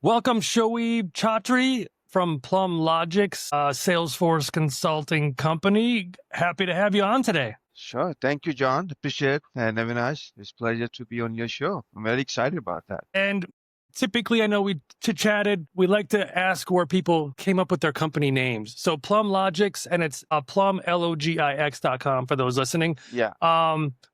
Welcome, Shoaib Chaudhary from Plum Logic's Salesforce consulting company. Happy to have you on today. Sure. Thank you, John. Appreciate it. And Avinash, it's a pleasure to be on your show. I'm very excited about that. And typically, I know we chit-chatted. We like to ask where people came up with their company names. So Plum Logics, and it's plumlogix.com for those listening. Yeah,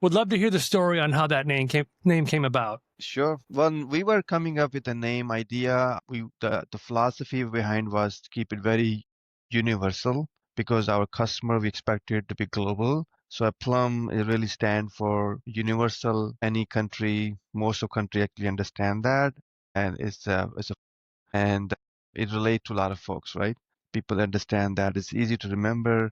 Would love to hear the story on how that name came about. sure. When we were coming up with the name idea, the philosophy behind was to keep it very universal because our customer, we expected it to be global. So a plum it really stand for universal, any country, most of country actually understand that. And and it relate to a lot of folks, right? People understand that it's easy to remember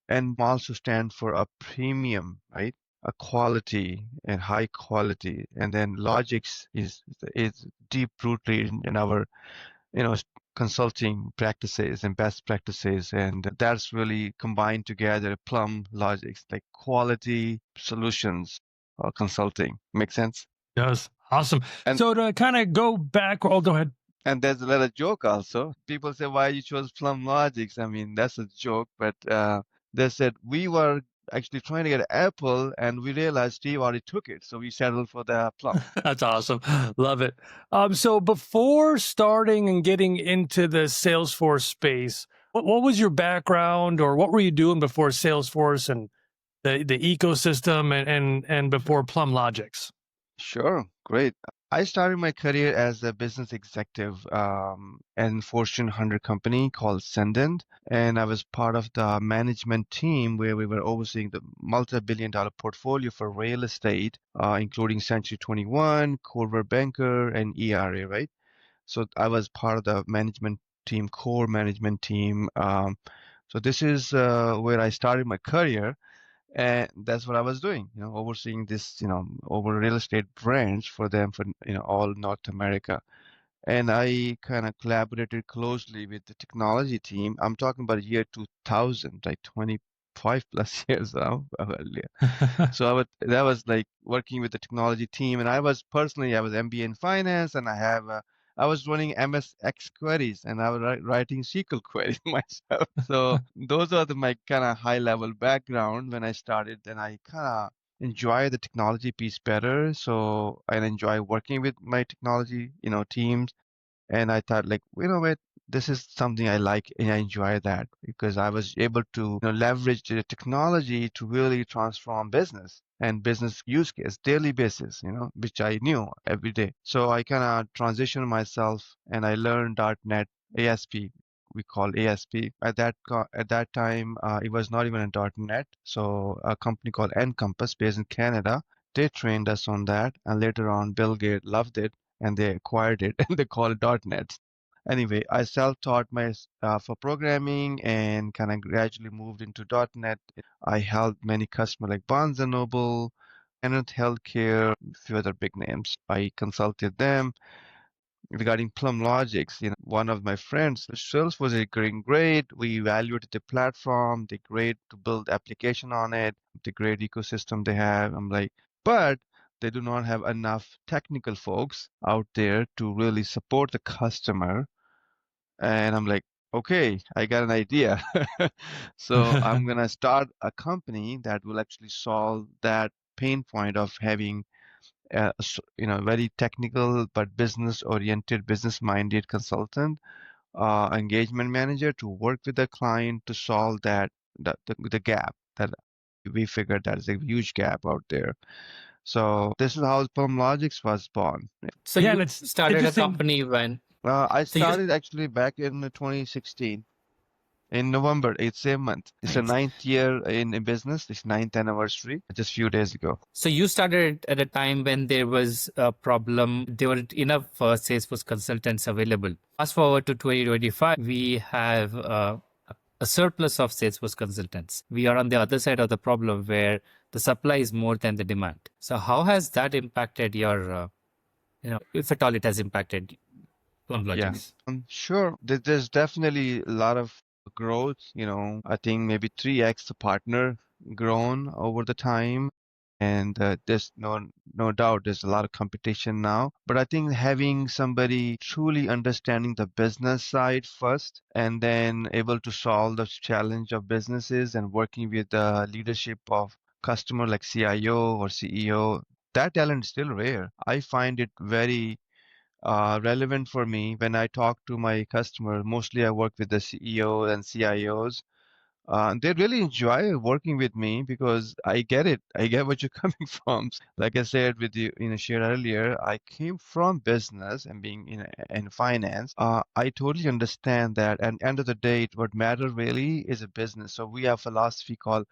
and also stand for a premium, right? A quality and high quality. And then logics is deep rooted in our, you know, consulting practices and best practices. And that's really combined together, Plum Logics, like quality solutions or consulting. Make sense? Yes, awesome. And So to kind of go back, oh, go ahead. And there's a little joke also. People say, why you chose Plum Logics? I mean, that's a joke, but they said we were actually trying to get Apple and we realized Steve already took it. So we settled for the Plum. That's awesome. Love it. So before starting and getting into the Salesforce space, what was your background or what were you doing before Salesforce and the ecosystem and before Plum Logics? Sure, great. I started my career as a business executive in Fortune 100 company called Sendent, and I was part of the management team where we were overseeing the multi-billion-dollar portfolio for real estate, including Century 21, Coldwell Banker, and ERA, right? So I was part of the management team, core management team. So this is where I started my career. And that's what I was doing, overseeing this, over real estate branch for them for, all North America. And I kind of collaborated closely with the technology team. I'm talking about year 2000, like 25 plus years now earlier. So that was like working with the technology team. And I was MBA in finance and I was running MSX queries and I was writing SQL queries myself. So those are my kind of high level background when I started. And I kind of enjoy the technology piece better. So I enjoy working with my technology, teams. And I thought like, what, this is something I like and I enjoy that because I was able to leverage the technology to really transform business and business use case daily basis, which I knew every day. So I kind of transitioned myself and I learned .NET ASP. We call ASP at that time. It was not even a .NET. So a company called Encompass based in Canada, they trained us on that. And later on, Bill Gates loved it and they acquired it and they call it .NET. Anyway, I self-taught for programming and kind of gradually moved into .NET. I helped many customers like Barnes& and Noble, Tenet Healthcare, a few other big names. I consulted them regarding Plum Logics. One of my friends, Salesforce is going great. We evaluated the platform. They're great to build application on it. The great ecosystem they have. I'm like, but they do not have enough technical folks out there to really support the customer. And I'm like, okay, I got an idea. So I'm gonna start a company that will actually solve that pain point of having very technical but business-oriented, business-minded consultant, engagement manager to work with the client to solve the gap that we figured that is a huge gap out there. So this is how Plum Logics was born. So Yeah, and you it's started a interesting. company when? I So you started actually back in 2016 in November. It's same month. It's a Nice. ninth year in business. It's ninth anniversary just few days ago. So you started at a time when there was a problem. There weren't enough Salesforce consultants available. Fast forward to 2025, we have a surplus of Salesforce consultants. We are on the other side of the problem where the supply is more than the demand. So how has that impacted your, if at all it has impacted Plum Yeah, Logics? sure. There's definitely a lot of growth. I think maybe 3x the partner grown over the time. And there's no doubt there's a lot of competition now. But I think having somebody truly understanding the business side first and then able to solve the challenge of businesses and working with the leadership of customer like CIO or CEO, that talent is still rare. I find it very relevant for me when I talk to my customer. Mostly I work with the CEO and CIOs. They really enjoy working with me because I get it. I get what you're coming from. Like I said with you, shared earlier, I came from business and being in finance. I totally understand that. And end of the day, what matters really is a business. So we have philosophy called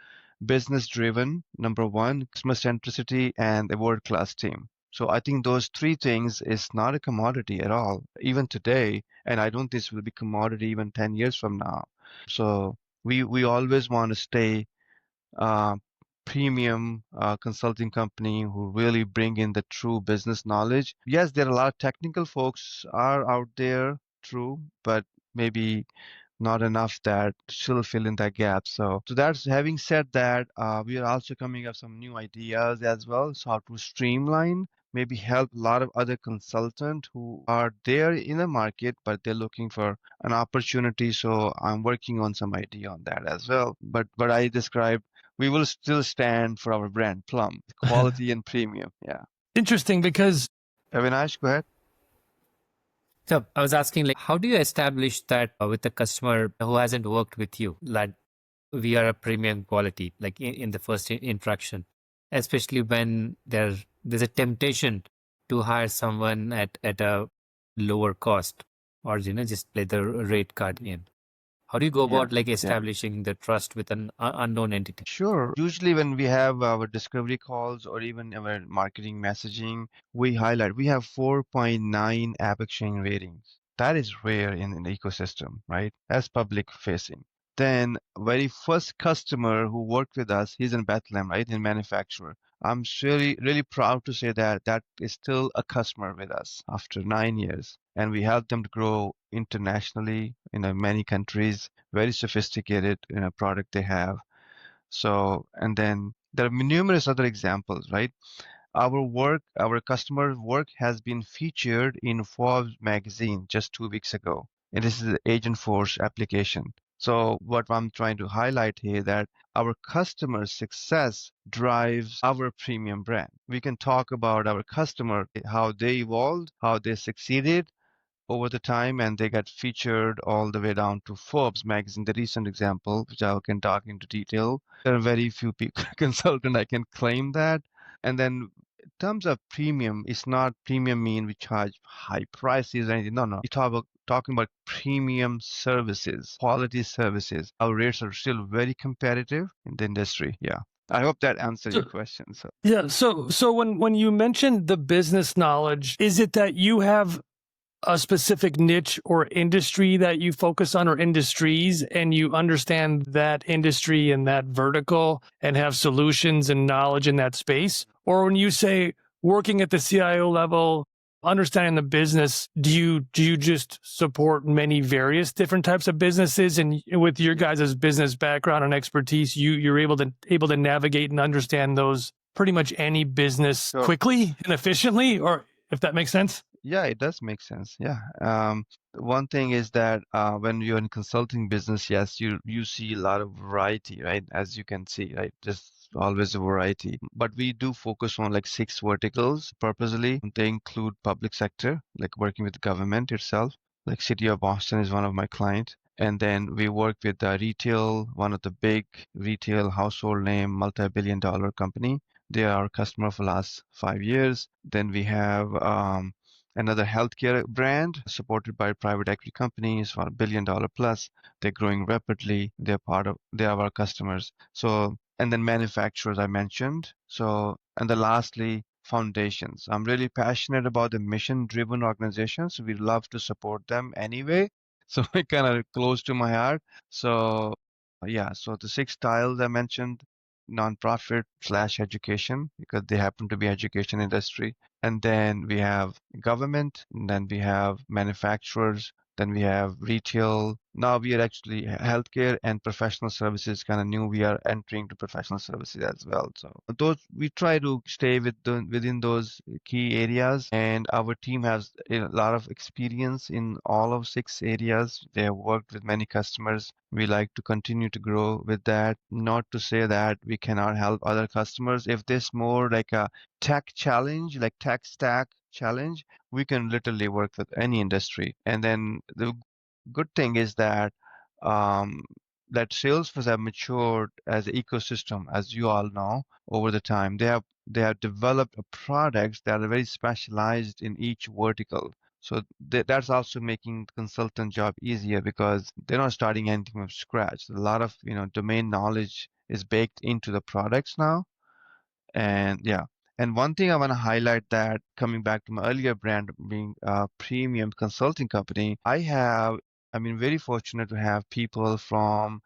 business driven, number one, customer centricity, and a world-class team. So I think those three things is not a commodity at all, even today. And I don't think this will be commodity even 10 years from now. So we always want to stay uh, premium consulting company who really bring in the true business knowledge. Yes, there are a lot of technical folks are out there, true, but maybe not enough that still fill in that gap. So that's having said that, we are also coming up some new ideas as well. So how to streamline, maybe help a lot of other consultants who are there in the market, but they're looking for an opportunity. So I'm working on some idea on that as well. But what I described, we will still stand for our brand, Plum, quality and premium. Yeah. Interesting because Avinash, go ahead. So I was asking, like, how do you establish that with a customer who hasn't worked with you, that we are a premium quality, like in the first interaction, especially when there's a temptation to hire someone at a lower cost, or just play the rate card in. How do you go Yeah. about like Yeah. establishing the trust with an unknown entity? Sure. Usually when we have our discovery calls or even our marketing messaging, we highlight we have 4.9 app exchange ratings. That is rare in the ecosystem, right? As public facing. Then very first customer who worked with us, he's in Bethlehem, right? In manufacturer. I'm really proud to say that that is still a customer with us after 9 years. And we help them to grow internationally in many countries, very sophisticated product they have. So, and then there are numerous other examples, right? Our customer work has been featured in Forbes magazine just 2 weeks ago. And this is the Agent Force application. So what I'm trying to highlight here that our customer success drives our premium brand. We can talk about our customer, how they evolved, how they succeeded, over the time, and they got featured all the way down to Forbes magazine, the recent example, which I can talk into detail. There are very few people, consultant I can claim that. And then in terms of premium, it's not premium mean we charge high prices or anything. No. We talking about premium services, quality services. Our rates are still very competitive in the industry. Yeah. I hope that answered your question. So yeah, so when you mentioned the business knowledge, is it that you have a specific niche or industry that you focus on, or industries, and you understand that industry and that vertical and have solutions and knowledge in that space? Or when you say working at the CIO level, understanding the business, do you just support many various different types of businesses, and with your guys' business background and expertise, you're able to navigate and understand those pretty much any business Sure. quickly and efficiently, or if that makes sense? Yeah, it does make sense. Yeah. One thing is that when you're in consulting business, yes, you see a lot of variety, right? As you can see, right? There's always a variety. But we do focus on like 6 verticals purposely. They include public sector, like working with the government itself. Like City of Boston is one of my clients. And then we work with retail, one of the big retail household name, multi-billion dollar company. They are our customer for the last 5 years. Then we have another healthcare brand supported by private equity companies for $1 billion plus. They're growing rapidly. They are our customers. So, and then manufacturers I mentioned. So, and then lastly, foundations. I'm really passionate about the mission-driven organizations. We love to support them anyway. So it kind of close to my heart. So yeah, so the 6 styles I mentioned, nonprofit slash education, because they happen to be education industry. And then we have government, and then we have manufacturers, Then we have retail. Now we are actually healthcare and professional services kind of new. We are entering to professional services as well. So those we try to stay within those key areas, and our team has a lot of experience in all of 6 areas. They have worked with many customers. We like to continue to grow with that. Not to say that we cannot help other customers. If this more like a tech challenge, like tech stack challenge, we can literally work with any industry. And then the good thing is that um, that Salesforce have matured as an ecosystem, as you all know, over the time. They have developed products that are very specialized in each vertical. So that's also making the consultant job easier because they're not starting anything from scratch. A lot of domain knowledge is baked into the products now, and yeah. And one thing I want to highlight, that coming back to my earlier brand being a premium consulting company, I mean, very fortunate to have people from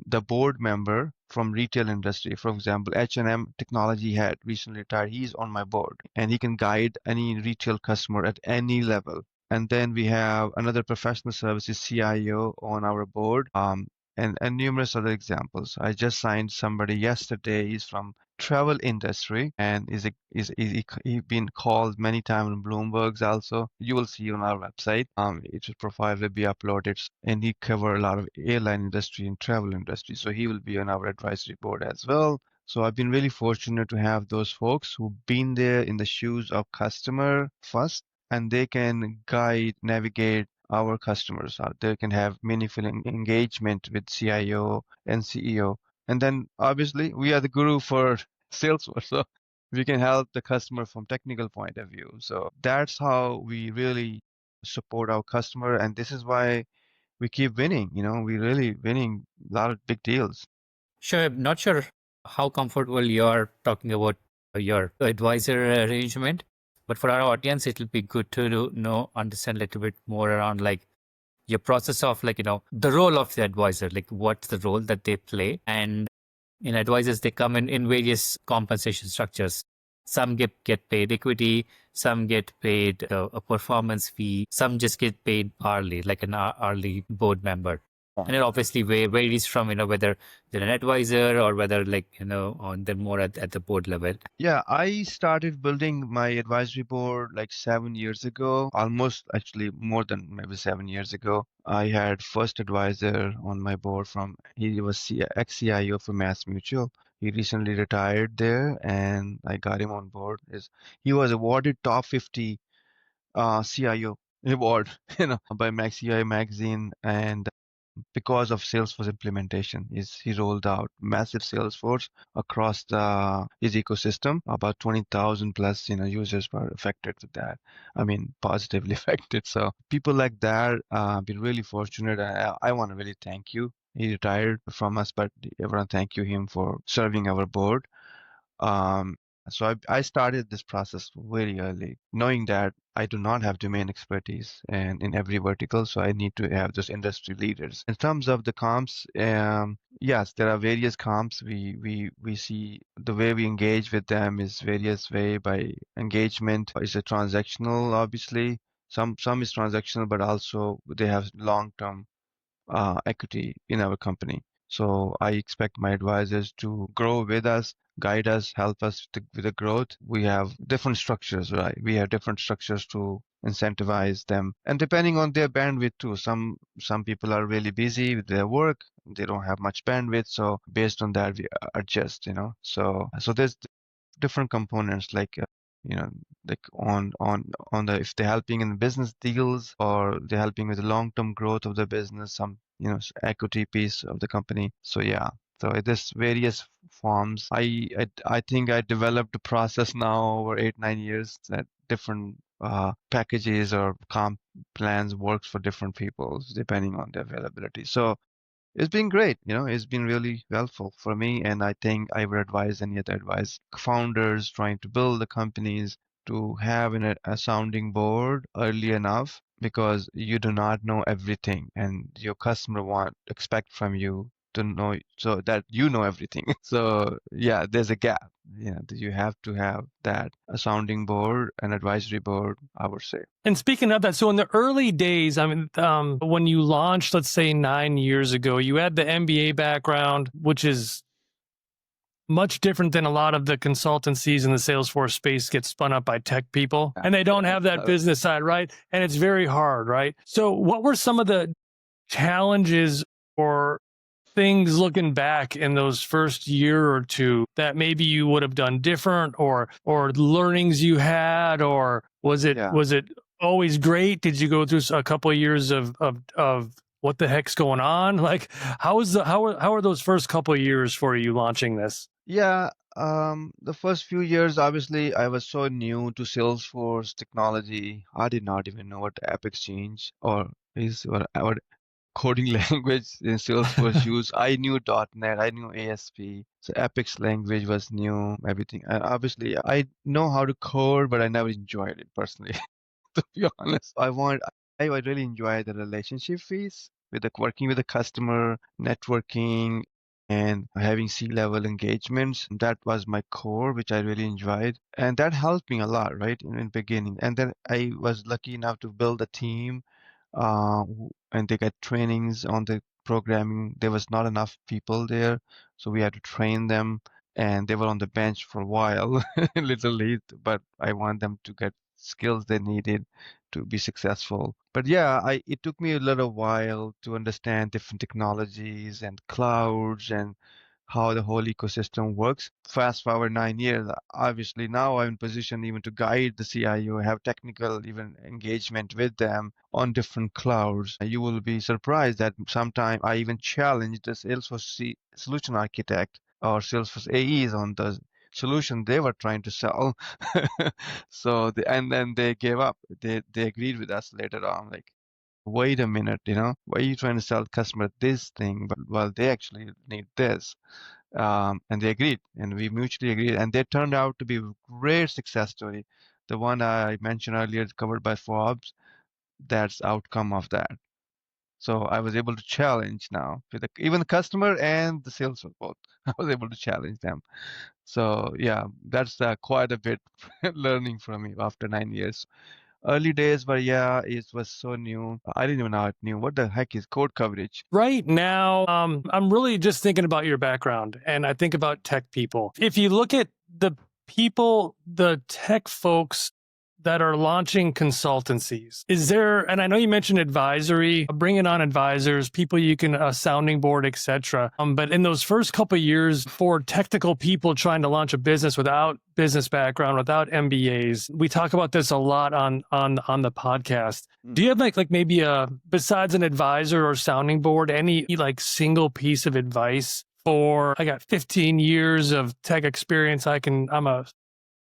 the board member from retail industry. For example, H&M technology head recently retired. He's on my board and he can guide any retail customer at any level. And then we have another professional services CIO on our board. And numerous other examples. I just signed somebody yesterday. He's from travel industry and he been called many times on Bloomberg's also. You will see on our website. Its profile will be uploaded, and he cover a lot of airline industry and travel industry. So he will be on our advisory board as well. So I've been really fortunate to have those folks who've been there in the shoes of customer first, and they can guide, navigate our customers. They can have meaningful engagement with CIO and CEO. And then obviously we are the guru for Salesforce. So we can help the customer from technical point of view. So that's how we really support our customer. And this is why we keep winning. We're really winning a lot of big deals. Sure, I'm not sure how comfortable you're talking about your advisor arrangement, but for our audience, it'll be good to know, understand a little bit more around like your process of like, the role of the advisor, like what's the role that they play. And in advisors, they come in various compensation structures. Some get paid equity, some get paid a performance fee, some just get paid hourly, like an hourly board member. And it obviously varies from, whether they're an advisor or whether like, on they're more at the board level. Yeah, I started building my advisory board like 7 years ago, almost actually more than maybe 7 years ago. I had first advisor on my board he was ex-CIO for Mass Mutual. He recently retired there and I got him on board. He was awarded top 50 CIO award, by CIO magazine, and because of Salesforce implementation. He rolled out massive Salesforce across his ecosystem. About 20,000 plus users were affected with that. I mean, positively affected. So people like that, been really fortunate. I want to really thank you. He retired from us, but I want to thank him for serving our board. Um, so I started this process very early, knowing that I do not have domain expertise and in every vertical, so I need to have those industry leaders. In terms of the comps, yes, there are various comps. We see the way we engage with them is various way. By engagement is a transactional, obviously. Some is transactional, but also they have long-term equity in our company. So I expect my advisors to grow with us, guide us, help us with the growth. We have different structures, right? We have different structures to incentivize them, and depending on their bandwidth too. Some people are really busy with their work; they don't have much bandwidth. So based on that, we adjust. So there's different components like you know like on the if they're helping in business deals or they're helping with the long-term growth of the business, some equity piece of the company. So yeah, so there's various forms. I think I developed a process now over 8-9 years that different packages or comp plans works for different people depending on the availability. So it's been great, it's been really helpful for me. And I think I would advise any other advise founders trying to build the companies to have a sounding board early enough, because you do not know everything and your customer expect from you to know so that you know everything. So yeah, there's a gap. Yeah, you have to have that a sounding board, an advisory board, I would say. And speaking of that, so in the early days, I mean, when you launched, let's say 9 years ago, you had the MBA background, which is much different than a lot of the consultancies in the Salesforce space get spun up by tech people, and they don't have that business side, right? And it's very hard, right? So what were some of the challenges or things looking back in those first year or two that maybe you would have done different, or learnings you had, or was it Yeah. always great? Did you go through a couple of years of what the heck's going on? Like, how are those first couple of years for you launching this? Yeah, the first few years, obviously, I was so new to Salesforce technology. I did not even know what App Exchange or is what coding language in Salesforce use. I knew .NET, I knew ASP, so Apex language was new, everything. And obviously, I know how to code, but I never enjoyed it personally. To be honest, I would really enjoy the relationship phase with the working with the customer, networking, and having C-level engagements. That was my core, which I really enjoyed, and that helped me a lot, right, in beginning. And then I was lucky enough to build a team, and they got trainings on the programming. There was not enough people there, so we had to train them, and they were on the bench for a while, literally. But I want them to get skills they needed to be successful. But yeah, it took me a little while to understand different technologies and clouds and how the whole ecosystem works. Fast forward 9 years, obviously now I'm in position even to guide the CIO, have technical even engagement with them on different clouds. You will be surprised that sometimes I even challenge the Salesforce solution architect or Salesforce AEs on the solution they were trying to sell. So and then they gave up. They agreed with us later on, like, wait a minute, why are you trying to sell the customer this thing, but well, they actually need this. And they agreed, and we mutually agreed, and they turned out to be a great success story. The one I mentioned earlier, covered by Forbes, that's outcome of that. So I was able to challenge now with even the customer and the sales both. I was able to challenge them. So yeah, that's quite a bit learning from me after 9 years. Early days, but yeah, it was so new. I didn't even know it knew. What the heck is code coverage? Right now, I'm really just thinking about your background, and I think about tech people. If you look at the people, the tech folks that are launching consultancies, is there, and I know you mentioned advisory, bringing on advisors, people you can, a sounding board, etc. But in those first couple of years, for technical people trying to launch a business without business background, without MBAs, we talk about this a lot on the podcast. Do you have like maybe besides an advisor or sounding board, any like single piece of advice for, I got 15 years of tech experience. I'm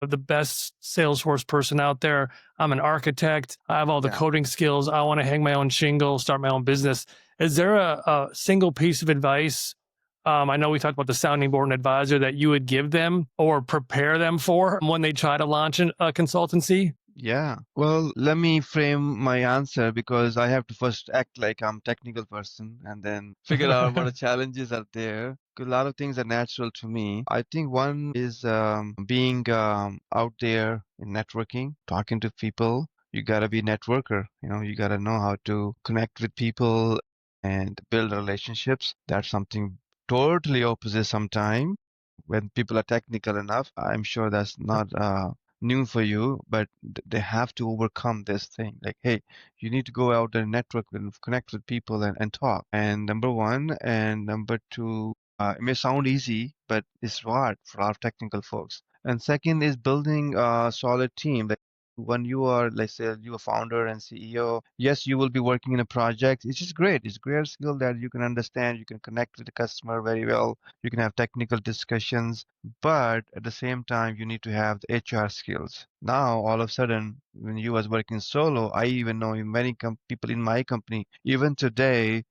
the best Salesforce person out there. I'm an architect. I have all the coding skills. I want to hang my own shingle, start my own business. Is there a single piece of advice? I know we talked about the sounding board and advisor that you would give them or prepare them for when they try to launch a consultancy. Yeah. Well, let me frame my answer because I have to first act like I'm a technical person and then figure out what the challenges are there. 'Cause a lot of things are natural to me. I think one is being out there in networking, talking to people. You gotta be a networker. You gotta know how to connect with people and build relationships. That's something totally opposite sometime. When people are technical enough, I'm sure that's not new for you, but they have to overcome this thing. Like, hey, you need to go out and network and connect with people and talk. And number one, and number two, it may sound easy, but it's hard for our technical folks. And second is building a solid team. Like when you are, let's say, you are founder and CEO, yes, you will be working in a project. It's just great. It's a great skill that you can understand. You can connect with the customer very well. You can have technical discussions, but at the same time, you need to have the HR skills. Now, all of a sudden, when you was working solo, I even know many people in my company, even today,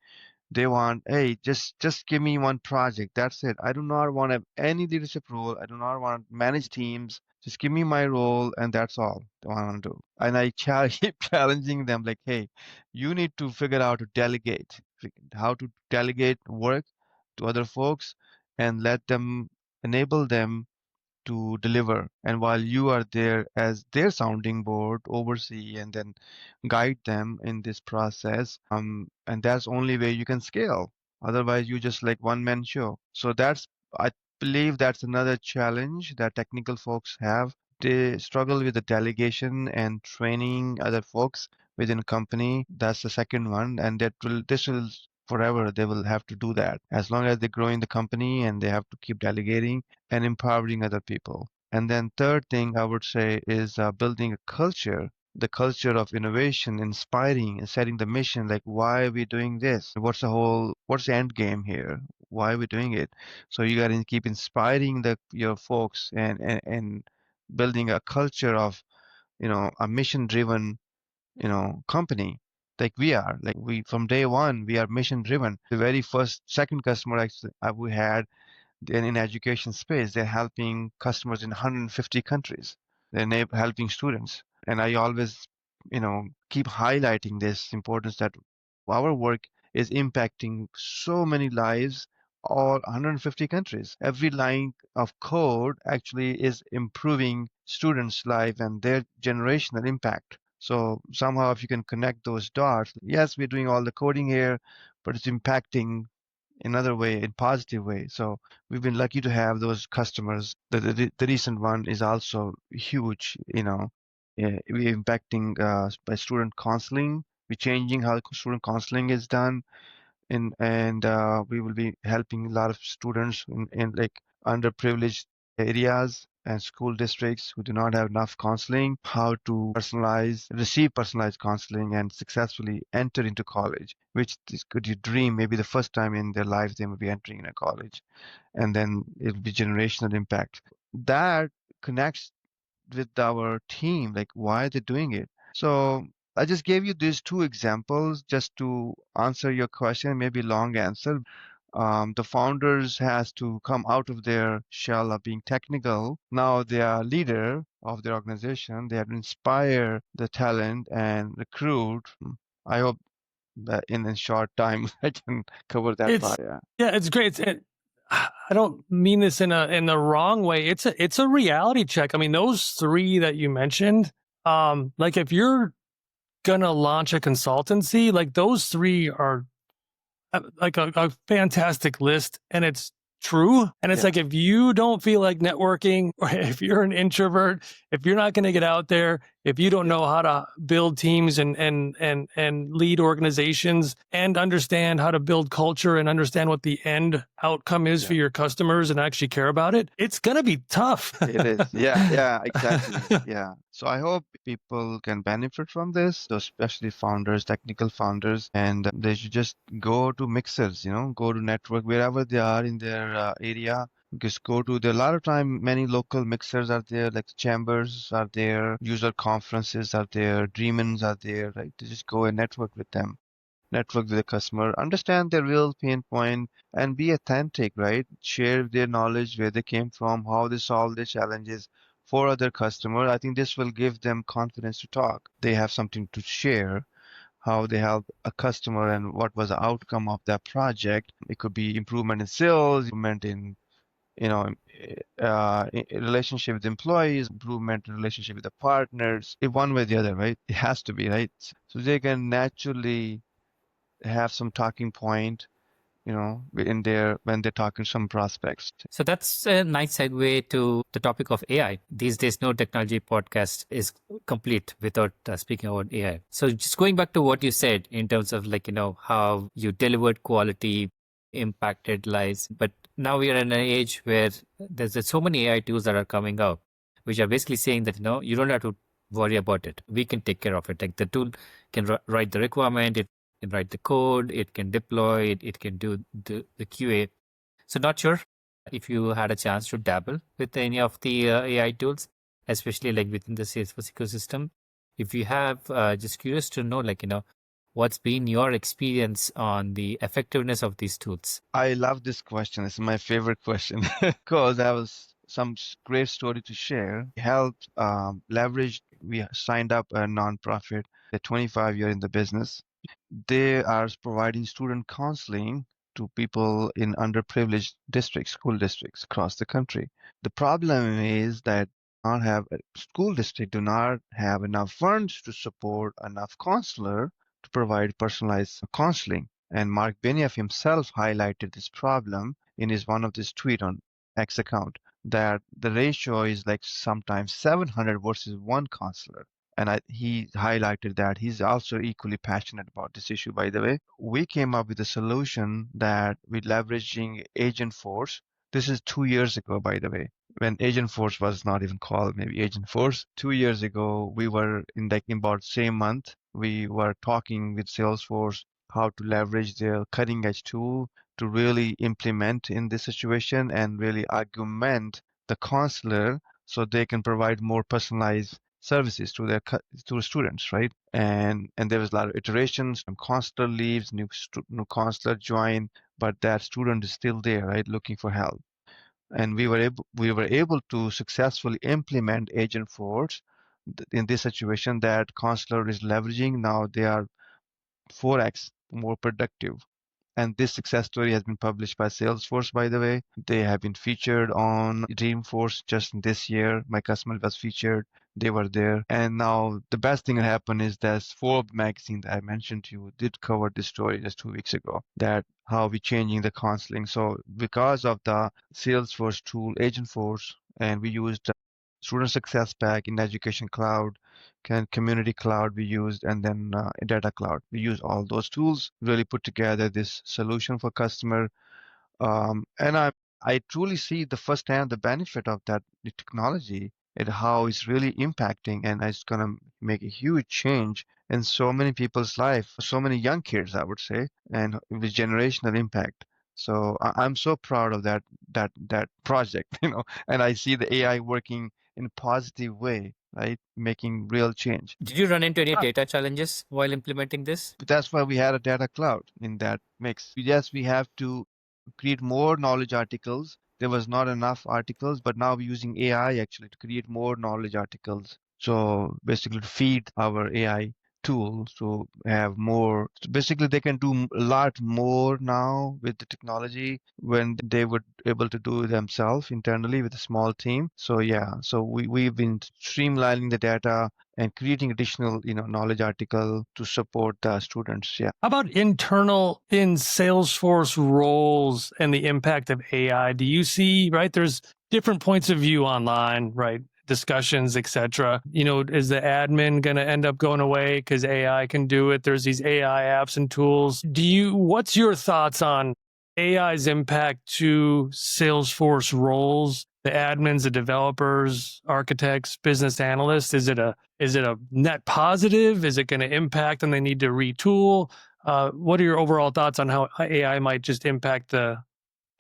they want, hey, just give me one project. That's it. I do not want to have any leadership role. I do not want to manage teams. Just give me my role, and that's all I want to do. And I keep challenging them, like, hey, you need to figure out to delegate, how to delegate work to other folks and enable them to deliver. And while you are there as their sounding board, oversee and then guide them in this process, and that's only way you can scale. Otherwise, you just like one man show. So I believe that's another challenge that technical folks have. They struggle with the delegation and training other folks within a company. That's the second one, and this will forever. They will have to do that as long as they're growing the company, and they have to keep delegating and empowering other people. And then third thing I would say is building a culture, the culture of innovation, inspiring and setting the mission, like why are we doing this? What's the end game here? Why are we doing it? So you got to keep inspiring your folks and building a culture of, a mission driven, company like we are. Like we from day one, we are mission driven. The very second customer actually we had in education space, they're helping customers in 150 countries. They're helping students. And I always, keep highlighting this importance that our work is impacting so many lives, all 150 countries. Every line of code actually is improving students' life and their generational impact. So somehow if you can connect those dots, yes, we're doing all the coding here, but it's impacting another way, in positive way. So we've been lucky to have those customers. The recent one is also huge. We're impacting by student counseling. We're changing how student counseling is done, and we will be helping a lot of students in like underprivileged areas and school districts who do not have enough counseling, how to receive personalized counseling and successfully enter into college, which could you dream maybe the first time in their lives they will be entering in a college, and then it'll be generational impact. That connects with our team, like why they're doing it. So I just gave you these two examples just to answer your question, maybe long answer. The founders has to come out of their shell of being technical. Now they are leader of their organization. They have to inspire the talent and recruit. I hope that in a short time I can cover that It's part. Yeah. yeah, it's great. I don't mean this in the wrong way. It's a reality check. I mean, those three that you mentioned, like if you're gonna launch a consultancy, like those three are like a fantastic list, and it's true. And it's Yeah. like if you don't feel like networking, or if you're an introvert, if you're not going to get out there, if you don't know how to build teams and lead organizations and understand how to build culture and understand what the end outcome is for Yeah. your customers and actually care about it, it's going to be tough. It is. Yeah, exactly. Yeah. So I hope people can benefit from this, so especially founders, technical founders, and they should just go to mixers, go to network wherever they are in their area. Just go to a lot of time, many local mixers are there, like chambers are there, user conferences are there, Dreamins are there, right? To just go and network with them, network with the customer, understand their real pain point, and be authentic, right? Share their knowledge, where they came from, how they solve their challenges for other customers. I think this will give them confidence to talk. They have something to share, how they help a customer and what was the outcome of that project. It could be improvement in sales, improvement in relationship with employees, improvement in relationship with the partners, in one way or the other, right? It has to be, right? So they can naturally have some talking point, in there when they're talking to some prospects. So that's a nice segue to the topic of AI. These days, no technology podcast is complete without speaking about AI. So just going back to what you said in terms of how you delivered quality, impacted lives. But now we are in an age where there's so many AI tools that are coming out, which are basically saying that, you don't have to worry about it. We can take care of it. Like the tool can write the requirement, it can write the code, it can deploy it, it can do the QA. So not sure if you had a chance to dabble with any of the AI tools, especially like within the Salesforce ecosystem. If you have, just curious to know, what's been your experience on the effectiveness of these tools? I love this question. It's my favorite question because I have some great story to share. We helped leverage. We signed up a nonprofit. They're 25 years in the business. They are providing student counseling to people in underprivileged districts, school districts across the country. The problem is that not have school district do not have enough funds to support enough counselor to provide personalized counseling. And Mark Benioff himself highlighted this problem in his one of his tweet on X account that the ratio is like sometimes 700 versus one counselor. And he highlighted that he's also equally passionate about this issue, by the way. We came up with a solution that we're leveraging Agent Force. This is 2 years ago, by the way, when Agent Force was not even called maybe Agent Force. 2 years ago, we were in like about same month, we were talking with Salesforce how to leverage their cutting edge tool to really implement in this situation and really augment the counselor so they can provide more personalized services to their to students, right? And there was a lot of iterations. Some counselor leaves, new counselor join, but that student is still there, right, looking for help. And we were able to successfully implement Agent Force in this situation that counselor is leveraging. Now they are 4x more productive. And this success story has been published by Salesforce, by the way. They have been featured on Dreamforce just this year. My customer was featured. They were there. And now the best thing that happened is that Forbes magazine that I mentioned to you did cover this story just 2 weeks ago, that how we changing the counseling. So because of the Salesforce tool, Agentforce, and we used Student Success Pack in Education Cloud, Community Cloud we used, and then Data Cloud. We use all those tools, really put together this solution for customer. And I truly see the firsthand the benefit of that the technology and how it's really impacting, and it's gonna make a huge change in so many people's life, so many young kids, I would say, and with generational impact. So I'm so proud of that project, and I see the AI working in a positive way, right? Making real change. Did you run into any data challenges while implementing this? That's why we had a data cloud in that mix. Yes, we have to create more knowledge articles. There was not enough articles, but now we're using AI actually to create more knowledge articles. So basically to feed our AI tool to have more. So basically they can do a lot more now with the technology when they were able to do it themselves internally with a small team. So yeah, so we've been streamlining the data and creating additional, knowledge article to support the students. Yeah. How about internal in Salesforce roles and the impact of AI? Do you see, right? There's different points of view online, right? Discussions, etc. Is the admin going to end up going away because AI can do it? There's these AI apps and tools. What's your thoughts on AI's impact to Salesforce roles, the admins, the developers, architects, business analysts? Is it a net positive? Is it going to impact and they need to retool? What are your overall thoughts on how AI might just impact the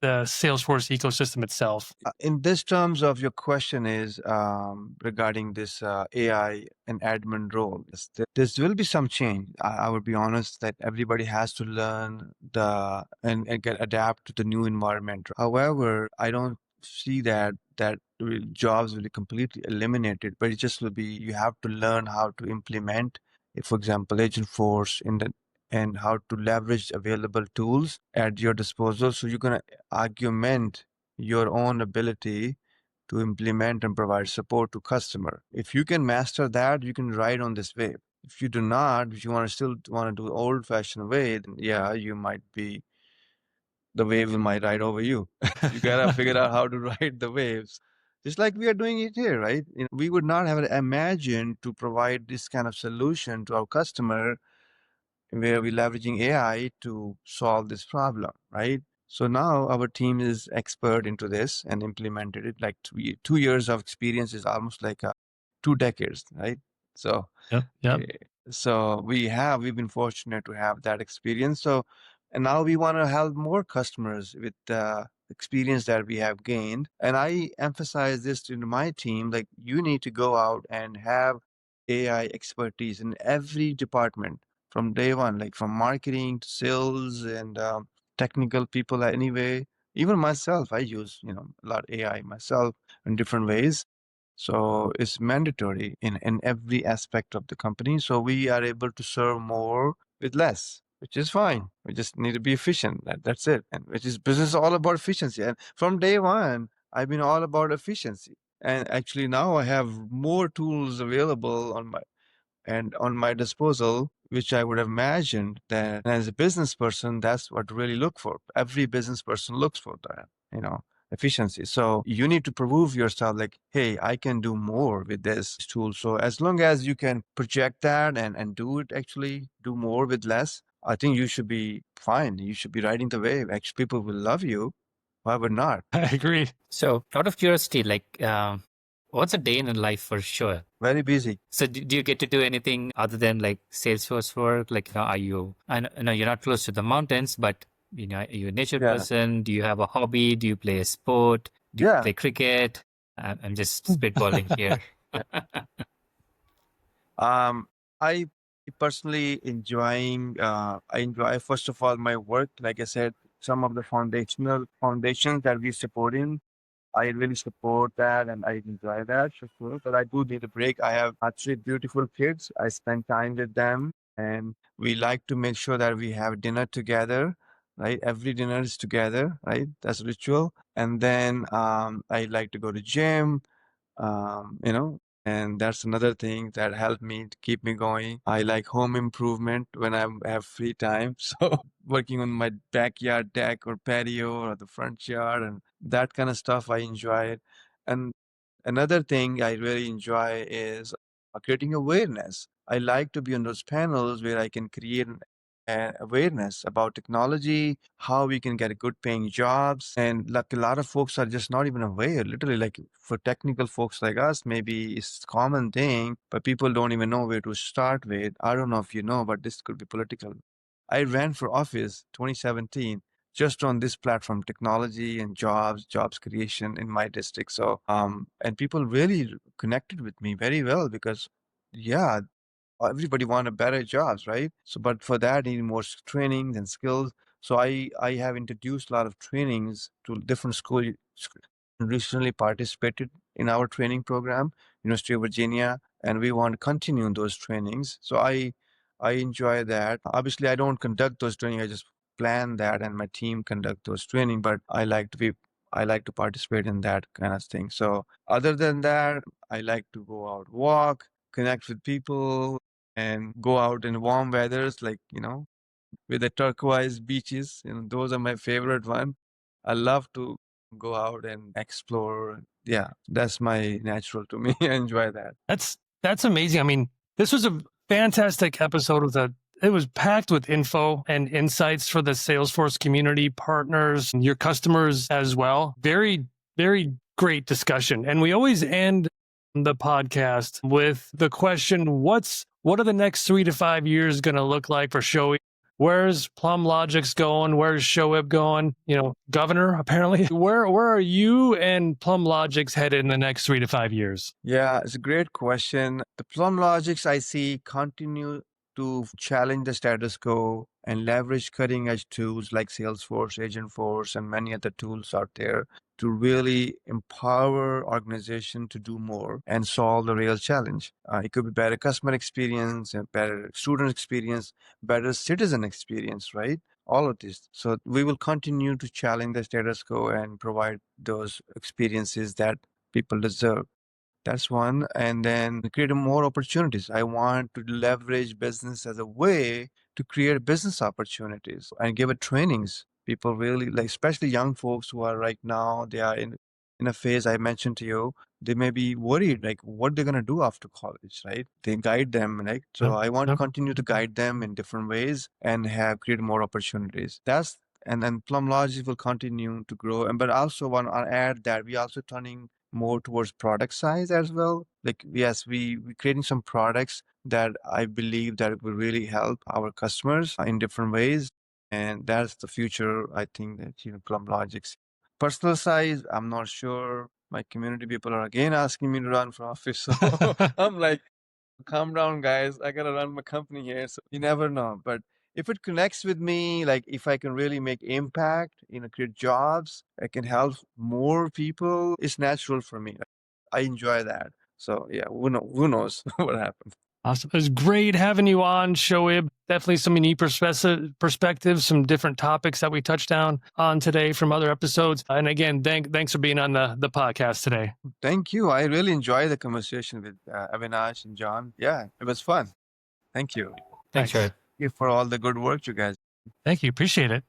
Salesforce ecosystem itself? In this terms of your question is regarding this AI and admin role, there will be some change. I would be honest that everybody has to learn and get adapt to the new environment. However, I don't see that jobs will be completely eliminated, but it just will be you have to learn how to implement, for example, Agent Force and how to leverage available tools at your disposal. So you're gonna augment your own ability to implement and provide support to customer. If you can master that, you can ride on this wave. If you do not, if you still want to do old fashioned way, then yeah, the wave might ride over you. You gotta figure out how to ride the waves. Just like we are doing it here, right? We would not have imagined to provide this kind of solution to our customer where we're leveraging AI to solve this problem, right? So now our team is expert into this and implemented it. Like 2 years of experience is almost like 2 decades, right? So, Yep. Yep. so we've been fortunate to have that experience. So, and now we want to help more customers with the experience that we have gained. And I emphasize this to my team, like you need to go out and have AI expertise in every department from day one, like from marketing to sales and technical people anyway. Even myself, I use, a lot of AI myself in different ways. So it's mandatory in every aspect of the company. So we are able to serve more with less. which is fine. We just need to be efficient. That's it. And which is business all about efficiency. And from day one, I've been all about efficiency. And actually now I have more tools available on my disposal, which I would have imagined that as a business person, that's what really look for. Every business person looks for that, efficiency. So you need to prove yourself like, hey, I can do more with this tool. So as long as you can project that and do it, actually do more with less, I think you should be fine. You should be riding the wave. Actually, people will love you. Why would not? I agree. So, out of curiosity, what's a day in a life for sure? Very busy. So, do you get to do anything other than like Salesforce work? Like, are you? I know you're not close to the mountains, but are you a nature Yeah. person? Do you have a hobby? Do you play a sport? Do you Yeah. play cricket? I'm just spitballing here. I personally I enjoy, first of all, my work. Like I said, some of the foundations that we support in, I really support that and I enjoy that for sure. But I do need a break. I have three beautiful kids. I spend time with them and we like to make sure that we have dinner together, right? Every dinner is together, right? That's ritual. And then I like to go to gym, you know, and that's another thing that helped me to keep me going. I like home improvement when I have free time. So working on my backyard deck or patio or the front yard and that kind of stuff, I enjoy it. And another thing I really enjoy is creating awareness. I like to be on those panels where I can create awareness about technology, how we can get good paying jobs. And like a lot of folks are just not even aware, literally, like for technical folks like us, maybe it's a common thing, but people don't even know where to start with. I don't know if you know, but this could be political. I ran for office 2017 just on this platform, technology and jobs creation in my district. So, and people really connected with me very well because, yeah, everybody want a better jobs, right? So, but for that, need more trainings and skills. So I have introduced a lot of trainings to different schools. Recently participated in our training program, University of Virginia, and we want to continue those trainings. So I enjoy that. Obviously, I don't conduct those training. I just plan that, and my team conduct those training. But I like to participate in that kind of thing. So other than that, I like to go out walk, connect with people, and go out in warm weathers, like with the turquoise beaches. Those are my favorite one. I love to go out and explore. Yeah, that's my natural to me. I enjoy that. That's amazing. I mean, this was a fantastic episode it was packed with info and insights for the Salesforce community partners and your customers as well. Very, very great discussion. And we always end the podcast with the question, what are the next 3 to 5 years going to look like for Shoaib? Where's Plum Logic's going? Where's Shoaib going? Governor, apparently. Where are you and Plum Logic's headed in the next 3 to 5 years? Yeah, it's a great question. The Plum Logics I see continue to challenge the status quo and leverage cutting edge tools like Salesforce, Agentforce, and many other tools out there to really empower organization to do more and solve the real challenge. It could be better customer experience, a better student experience, better citizen experience, right? All of this. So we will continue to challenge the status quo and provide those experiences that people deserve. That's one. And then create more opportunities. I want to leverage business as a way to create business opportunities and give it trainings. People really like, especially young folks who are right now, they are in a phase I mentioned to you. They may be worried, like what they're gonna do after college, right? They guide them, right? So I want to continue to guide them in different ways and have create more opportunities. And then Plum Logic will continue to grow. And but also want to add that we also turning more towards product size as well. Like yes, we creating some products that I believe that will really help our customers in different ways. And that's the future. I think that Plum Logic's personal size, I'm not sure. My community people are again asking me to run for office. So I'm like, calm down, guys. I gotta run my company here. So you never know. But if it connects with me, like if I can really make impact, create jobs, I can help more people, it's natural for me. I enjoy that. So yeah, who knows what happens. Awesome. It was great having you on, Shoaib. Definitely some unique perspectives, some different topics that we touched on today from other episodes. And again, thanks for being on the podcast today. Thank you. I really enjoyed the conversation with Avinash and John. Yeah, it was fun. Thank you. Thanks, Shoaib. Thank you for all the good work, you guys. Thank you. Appreciate it.